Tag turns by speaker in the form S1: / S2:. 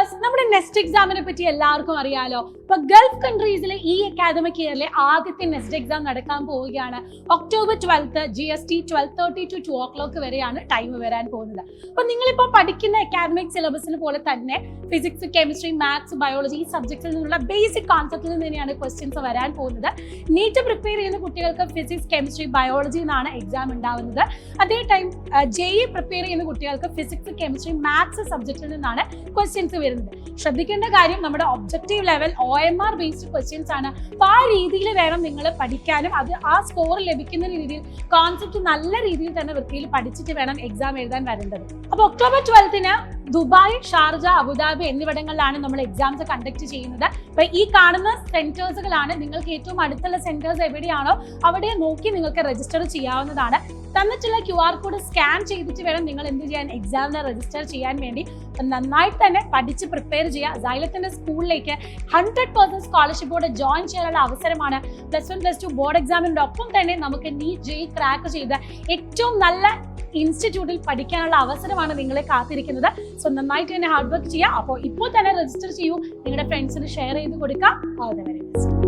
S1: Viewers, നമ്മുടെ next എക്സാമിനെ പറ്റി എല്ലാവർക്കും അറിയാലോ. ഇപ്പൊ ഗൾഫ് കൺട്രീസിലെ ഈ അക്കാദമിക് ഇയറിലെ ആദ്യത്തെ നെക്സ്റ്റ് എക്സാം നടക്കാൻ പോവുകയാണ്. ഒക്ടോബർ 12 GST 12:30 to 2 o'clock വരെയാണ് ടൈം വരാൻ പോകുന്നത്. അപ്പൊ നിങ്ങളിപ്പോൾ പഠിക്കുന്ന അക്കാദമിക് സിലബസിന് പോലെ തന്നെ ഫിസിക്സ്, കെമിസ്ട്രി, മാത്സ്, ബയോളജി ഈ സബ്ജക്റ്റിൽ നിന്നുള്ള ബേസിക് കോൺസെപ്റ്റിൽ നിന്ന് തന്നെയാണ് ക്വസ്റ്റ്യൻസ് വരാൻ പോകുന്നത്. നീറ്റ് പ്രിപ്പയർ ചെയ്യുന്ന കുട്ടികൾക്ക് ഫിസിക്സ്, കെമിസ്ട്രി, ബയോളജി എന്നാണ് എക്സാം ഉണ്ടാവുന്നത്. അതേ ടൈം JEE പ്രിപ്പയർ ചെയ്യുന്ന കുട്ടികൾക്ക് ഫിസിക്സ്, കെമിസ്ട്രി, മാത്സ് സബ്ജക്റ്റിൽ നിന്നാണ് ക്വസ്റ്റ്യൻസ് വരുന്നത്. ശ്രദ്ധിക്കേണ്ട കാര്യം, നമ്മുടെ objective level OMR based questions ആണ്. അപ്പൊ ആ രീതിയിൽ വേണം നിങ്ങൾ പഠിക്കാനും. അത് ആ സ്കോർ ലഭിക്കുന്ന രീതിയിൽ കോൺസെപ്റ്റ് നല്ല രീതിയിൽ തന്നെ വൃത്തിയിൽ പഠിച്ചിട്ട് വേണം എക്സാം എഴുതാൻ വരേണ്ടത്. അപ്പൊ ഒക്ടോബർ 12 ദുബായ്, ഷാർജ, അബുദാബി എന്നിവിടങ്ങളിലാണ് നമ്മൾ എക്സാംസ് കണ്ടക്ട് ചെയ്യുന്നത്. അപ്പൊ ഈ കാണുന്ന സെന്റേഴ്സുകളാണ്. നിങ്ങൾക്ക് ഏറ്റവും അടുത്തുള്ള സെന്റേഴ്സ് എവിടെയാണോ അവിടെ നോക്കി നിങ്ങൾക്ക് രജിസ്റ്റർ ചെയ്യാവുന്നതാണ്. തന്നിട്ടുള്ള QR കോഡ് സ്കാൻ ചെയ്തിട്ട് വേണം നിങ്ങൾ എന്ത് ചെയ്യാൻ, എക്സാമിന് രജിസ്റ്റർ ചെയ്യാൻ വേണ്ടി. നന്നായിട്ട് തന്നെ പഠിച്ച് പ്രിപ്പയർ ചെയ്യുക. സൈലത്തിന്റെ സ്കൂളിലേക്ക് 100% സ്കോളർഷിപ്പോടെ ജോയിൻ ചെയ്യാനുള്ള അവസരമാണ്. +1 +2 ബോർഡ് എക്സാമിന്റെ ഒപ്പം തന്നെ നമുക്ക് നീറ്റ് JEE ക്രാക്ക് ചെയ്ത് ഏറ്റവും നല്ല ഇൻസ്റ്റിറ്റ്യൂട്ടിൽ പഠിക്കാനുള്ള അവസരമാണ് നിങ്ങളെ കാത്തിരിക്കുന്നത്. സോ നന്നായിട്ട് തന്നെ ഹാർഡ് വർക്ക് ചെയ്യുക. അപ്പോൾ ഇപ്പോൾ തന്നെ രജിസ്റ്റർ ചെയ്യൂ, നിങ്ങളുടെ ഫ്രണ്ട്സിന് ഷെയർ ചെയ്ത് കൊടുക്കുക. All the very best.